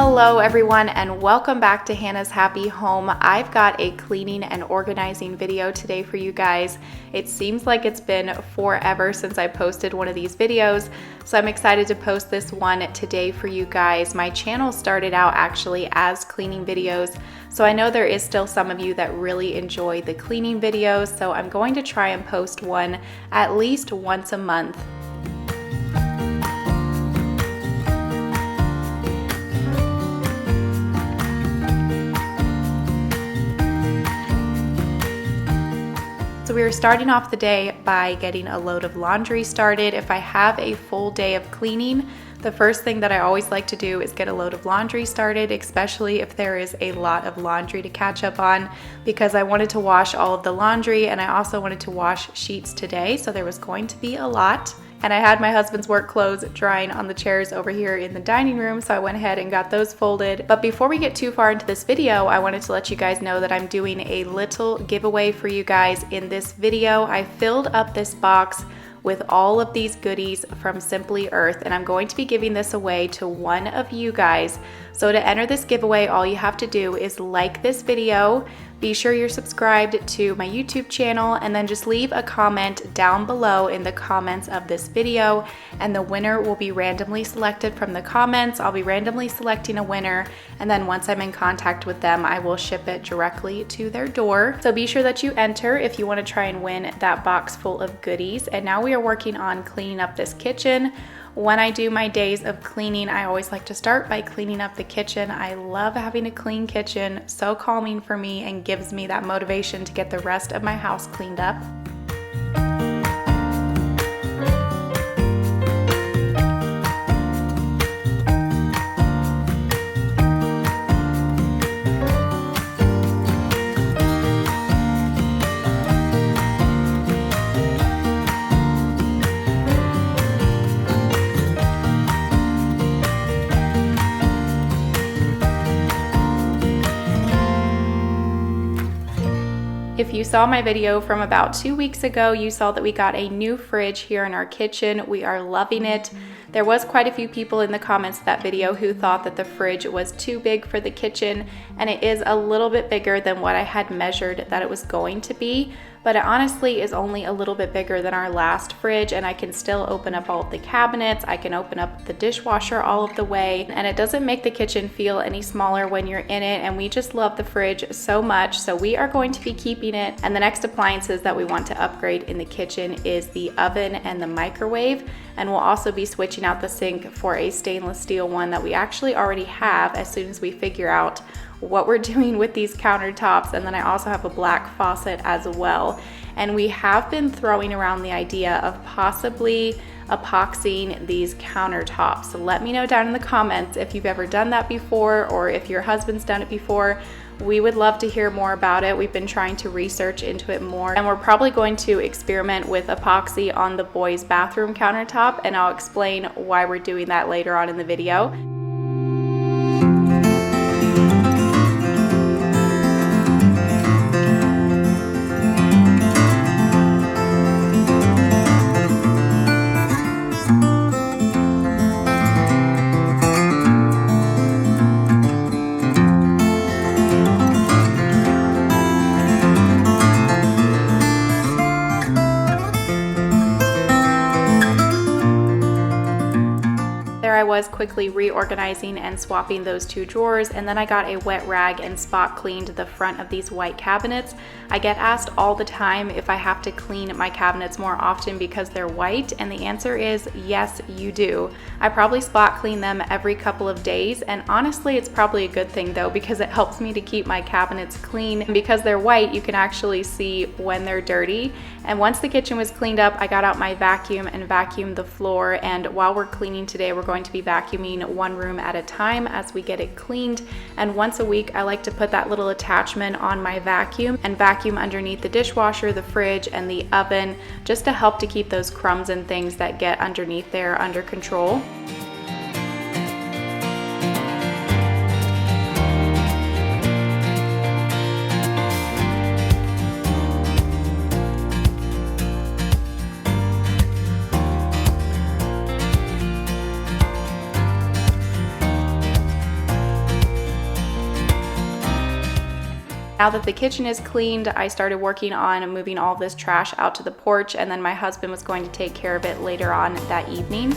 Hello everyone and welcome back to Hannah's Happy Home. I've got a cleaning and organizing video today for you guys. It seems like it's been forever since I posted one of these videos, so I'm excited to post this one today for you guys. My channel started out actually as cleaning videos, so I know there is still some of you that really enjoy the cleaning videos, so I'm going to try and post one at least once a month. So we are starting off the day by getting a load of laundry started. If I have a full day of cleaning, the first thing that I always like to do is get a load of laundry started, especially if there is a lot of laundry to catch up on, because I wanted to wash all of the laundry and I also wanted to wash sheets today, so there was going to be a lot. And I had my husband's work clothes drying on the chairs over here in the dining room, so I went ahead and got those folded. But before we get too far into this video, I wanted to let you guys know that I'm doing a little giveaway for you guys in this video. I filled up this box with all of these goodies from Simply Earth, and I'm going to be giving this away to one of you guys. So to enter this giveaway, all you have to do is like this video, be sure you're subscribed to my YouTube channel, and then just leave a comment down below in the comments of this video, and the winner will be randomly selected from the comments. I'll be randomly selecting a winner, and then once I'm in contact with them, I will ship it directly to their door. So be sure that you enter if you want to try and win that box full of goodies. And now we are working on cleaning up this kitchen. When I do my days of cleaning, I always like to start by cleaning up the kitchen. I love having a clean kitchen, so calming for me and gives me that motivation to get the rest of my house cleaned up. If you saw my video from about 2 weeks ago, you saw that we got a new fridge here in our kitchen. We are loving it. There was quite a few people in the comments of that video who thought that the fridge was too big for the kitchen, and it is a little bit bigger than what I had measured that it was going to be. But it honestly is only a little bit bigger than our last fridge, and I can still open up all of the cabinets. I can open up the dishwasher all of the way, and it doesn't make the kitchen feel any smaller when you're in it, and we just love the fridge so much, so we are going to be keeping it. And the next appliances that we want to upgrade in the kitchen is the oven and the microwave, and we'll also be switching out the sink for a stainless steel one that we actually already have as soon as we figure out what we're doing with these countertops. And then I also have a black faucet as well. And we have been throwing around the idea of possibly epoxying these countertops. So let me know down in the comments if you've ever done that before, or if your husband's done it before. We would love to hear more about it. We've been trying to research into it more, and we're probably going to experiment with epoxy on the boys' bathroom countertop, and I'll explain why we're doing that later on in the video. I was quickly reorganizing and swapping those two drawers, and then I got a wet rag and spot cleaned the front of these white cabinets. I get asked all the time if I have to clean my cabinets more often because they're white, and the answer is yes, you do. I probably spot clean them every couple of days, and honestly it's probably a good thing though, because it helps me to keep my cabinets clean. And because they're white, you can actually see when they're dirty. And once the kitchen was cleaned up, I got out my vacuum and vacuumed the floor, and while we're cleaning today, we're going to be vacuuming one room at a time as we get it cleaned. And once a week, I like to put that little attachment on my vacuum and vacuum underneath the dishwasher, the fridge, and the oven, just to help to keep those crumbs and things that get underneath there under control. Now that the kitchen is cleaned, I started working on moving all this trash out to the porch, and then my husband was going to take care of it later on that evening.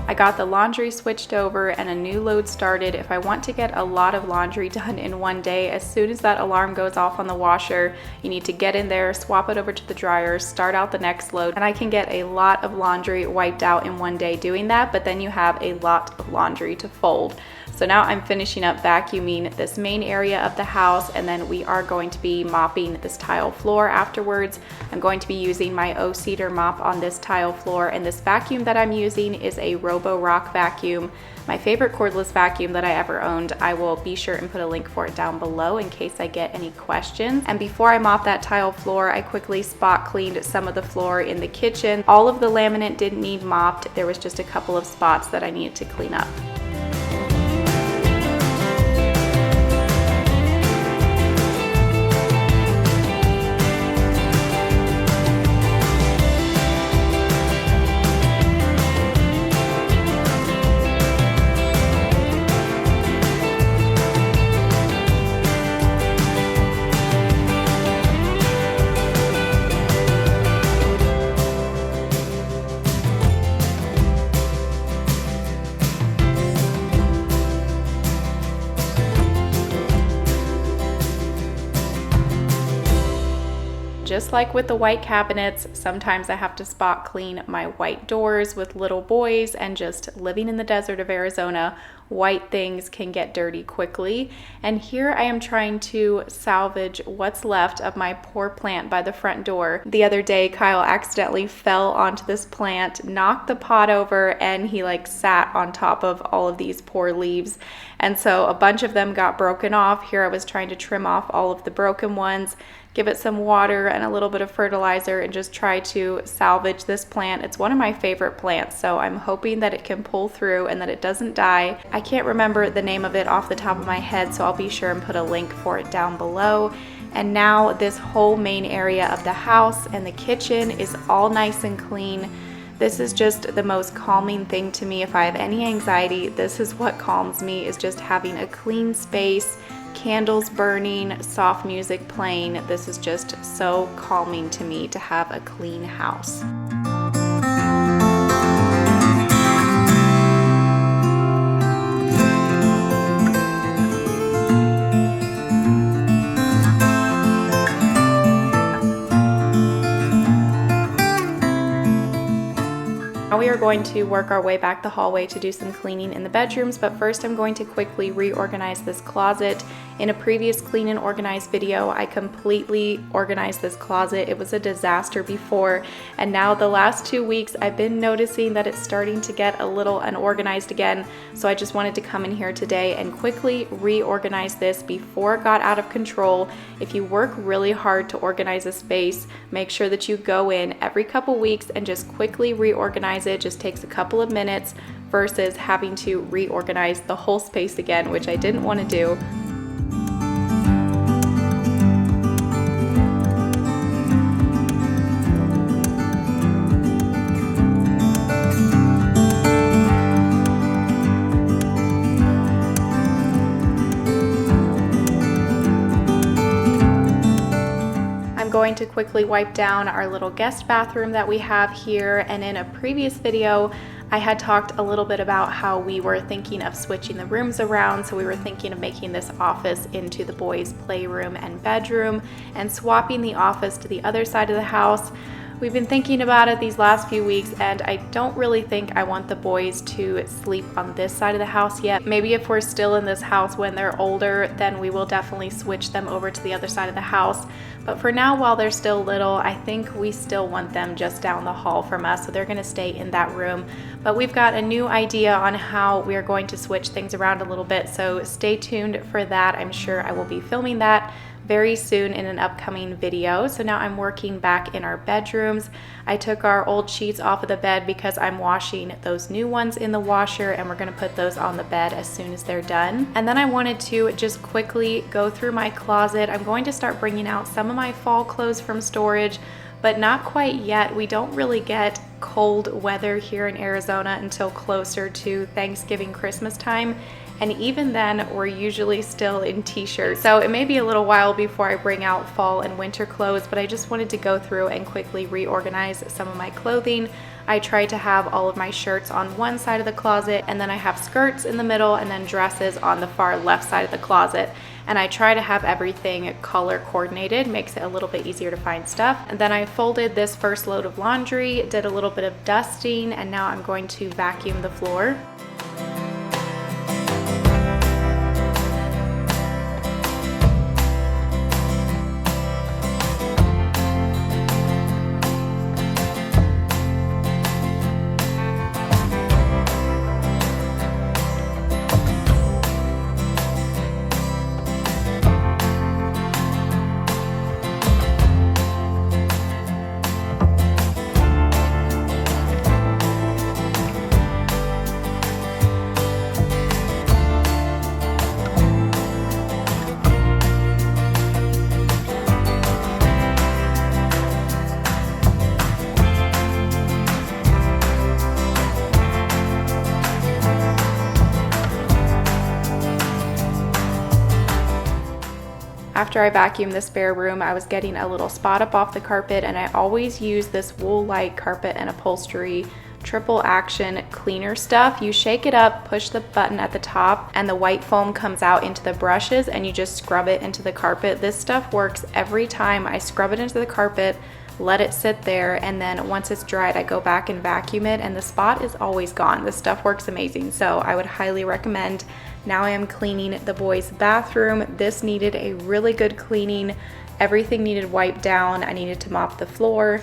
I got the laundry switched over and a new load started. If I want to get a lot of laundry done in one day, as soon as that alarm goes off on the washer, you need to get in there, swap it over to the dryer, start out the next load, and I can get a lot of laundry wiped out in one day doing that, but then you have a lot of laundry to fold. So now I'm finishing up vacuuming this main area of the house, and then we are going to be mopping this tile floor afterwards. I'm going to be using my O-Cedar mop on this tile floor, and this vacuum that I'm using is a Rock vacuum. My favorite cordless vacuum that I ever owned. I will be sure and put a link for it down below in case I get any questions. And before I mop that tile floor, I quickly spot cleaned some of the floor in the kitchen. All of the laminate didn't need mopped. There was just a couple of spots that I needed to clean up. Just like with the white cabinets, sometimes I have to spot clean my white doors. With little boys and just living in the desert of Arizona, white things can get dirty quickly. And here I am trying to salvage what's left of my poor plant by the front door. The other day, Kyle accidentally fell onto this plant, knocked the pot over, and he sat on top of all of these poor leaves. And so a bunch of them got broken off. Here I was trying to trim off all of the broken ones, give it some water and a little bit of fertilizer, and just try to salvage this plant. It's one of my favorite plants, so I'm hoping that it can pull through and that it doesn't die. I can't remember the name of it off the top of my head, so I'll be sure and put a link for it down below. And now this whole main area of the house and the kitchen is all nice and clean. This is just the most calming thing to me. If I have any anxiety, this is what calms me, is just having a clean space, candles burning, soft music playing. This is just so calming to me to have a clean house. Now we are going to work our way back the hallway to do some cleaning in the bedrooms, but first I'm going to quickly reorganize this closet. In a previous clean and organize video, I completely organized this closet. It was a disaster before, and now the last 2 weeks I've been noticing that it's starting to get a little unorganized again, so I just wanted to come in here today and quickly reorganize this before it got out of control. If you work really hard to organize a space, make sure that you go in every couple weeks and just quickly reorganize it. Just takes a couple of minutes versus having to reorganize the whole space again, which I didn't want to do. Going to quickly wipe down our little guest bathroom that we have here. And in a previous video, I had talked a little bit about how we were thinking of switching the rooms around. So we were thinking of making this office into the boys' playroom and bedroom and swapping the office to the other side of the house. We've been thinking about it these last few weeks, and I don't really think I want the boys to sleep on this side of the house yet. Maybe if we're still in this house when they're older, then we will definitely switch them over to the other side of the house. But for now, while they're still little, I think we still want them just down the hall from us, so they're gonna stay in that room. But we've got a new idea on how we are going to switch things around a little bit, so stay tuned for that. I'm sure I will be filming that very soon in an upcoming video. So now I'm working back in our bedrooms. I took our old sheets off of the bed because I'm washing those new ones in the washer, and we're gonna put those on the bed as soon as they're done. And then I wanted to just quickly go through my closet. I'm going to start bringing out some of my fall clothes from storage, but not quite yet. We don't really get cold weather here in Arizona until closer to Thanksgiving, Christmas time. And even then, we're usually still in t-shirts. So it may be a little while before I bring out fall and winter clothes, but I just wanted to go through and quickly reorganize some of my clothing. I try to have all of my shirts on one side of the closet, and then I have skirts in the middle, and then dresses on the far left side of the closet. And I try to have everything color coordinated, makes it a little bit easier to find stuff. And then I folded this first load of laundry, did a little bit of dusting, and now I'm going to vacuum the floor. After I vacuumed the spare room, I was getting a little spot up off the carpet, and I always use this Wool Light Carpet and Upholstery triple action cleaner stuff. You shake it up, push the button at the top, and the white foam comes out into the brushes, and you just scrub it into the carpet. This stuff works every time. I scrub it into the carpet, let it sit there, and then once it's dried, I go back and vacuum it, and the spot is always gone. This stuff works amazing, so I would highly recommend. Now I am cleaning the boys' bathroom. This needed a really good cleaning. Everything needed wiped down. I needed to mop the floor.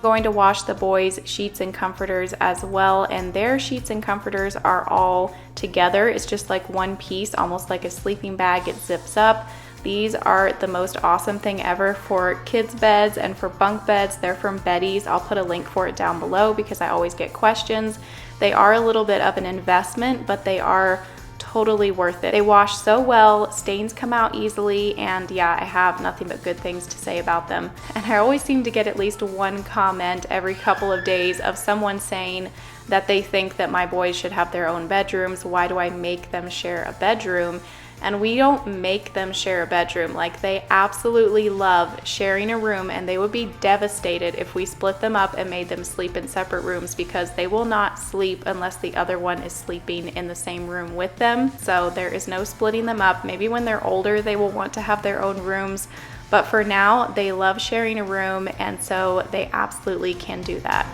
Going to wash the boys' sheets and comforters as well, and their sheets and comforters are all together. It's just like one piece, almost like a sleeping bag. It zips up. These are the most awesome thing ever for kids' beds and for bunk beds. They're from Betty's. I'll put a link for it down below because I always get questions. They are a little bit of an investment, but they are totally worth it. They wash so well, stains come out easily, and yeah, I have nothing but good things to say about them. And I always seem to get at least one comment every couple of days of someone saying that they think that my boys should have their own bedrooms. Why do I make them share a bedroom? And we don't make them share a bedroom. Like, they absolutely love sharing a room, and they would be devastated if we split them up and made them sleep in separate rooms, because they will not sleep unless the other one is sleeping in the same room with them. So there is no splitting them up. Maybe when they're older, they will want to have their own rooms, but for now, they love sharing a room, and so they absolutely can do that.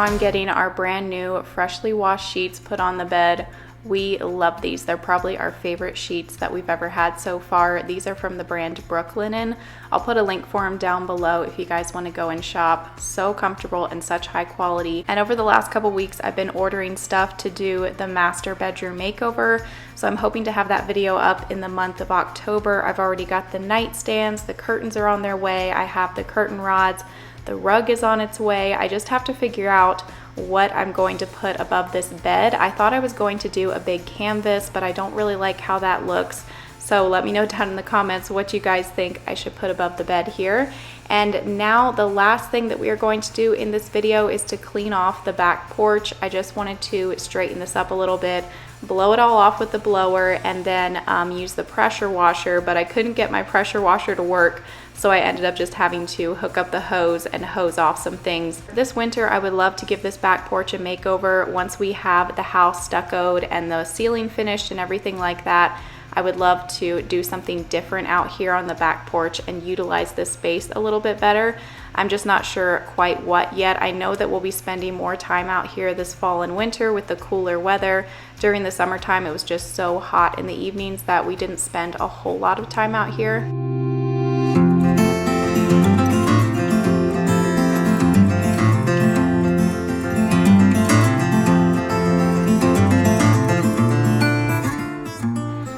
I'm getting our brand new freshly washed sheets put on the bed. We love these. They're probably our favorite sheets that we've ever had so far. These are from the brand Brooklinen. I'll put a link for them down below if you guys want to go and shop. So comfortable and such high quality. And over the last couple weeks, I've been ordering stuff to do the master bedroom makeover. So I'm hoping to have that video up in the month of October. I've already got the nightstands, the curtains are on their way. I have the curtain rods. The rug is on its way. I just have to figure out what I'm going to put above this bed. I thought I was going to do a big canvas, but I don't really like how that looks. So let me know down in the comments what you guys think I should put above the bed here. And now the last thing that we are going to do in this video is to clean off the back porch. I just wanted to straighten this up a little bit, blow it all off with the blower, and then use the pressure washer, but I couldn't get my pressure washer to work. So I ended up just having to hook up the hose and hose off some things. This winter, I would love to give this back porch a makeover. Once we have the house stuccoed and the ceiling finished and everything like that, I would love to do something different out here on the back porch and utilize this space a little bit better. I'm just not sure quite what yet. I know that we'll be spending more time out here this fall and winter with the cooler weather. During the summertime, it was just so hot in the evenings that we didn't spend a whole lot of time out here.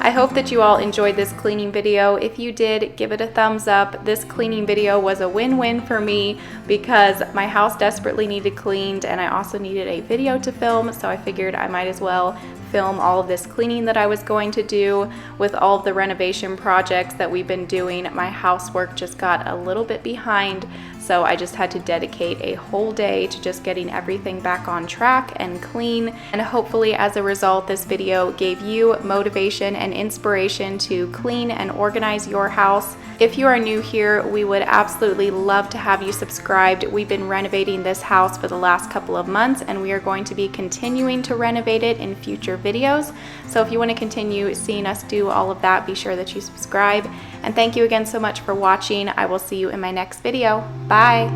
I hope that you all enjoyed this cleaning video. If you did, give it a thumbs up. This cleaning video was a win-win for me because my house desperately needed cleaned and I also needed a video to film, so I figured I might as well film all of this cleaning that I was going to do. With all of the renovation projects that we've been doing, my housework just got a little bit behind, so I just had to dedicate a whole day to just getting everything back on track and clean. And hopefully as a result, this video gave you motivation and inspiration to clean and organize your house. If you are new here, we would absolutely love to have you subscribed. We've been renovating this house for the last couple of months and we are going to be continuing to renovate it in future videos. So if you want to continue seeing us do all of that, be sure that you subscribe. And thank you again so much for watching. I will see you in my next video. Bye.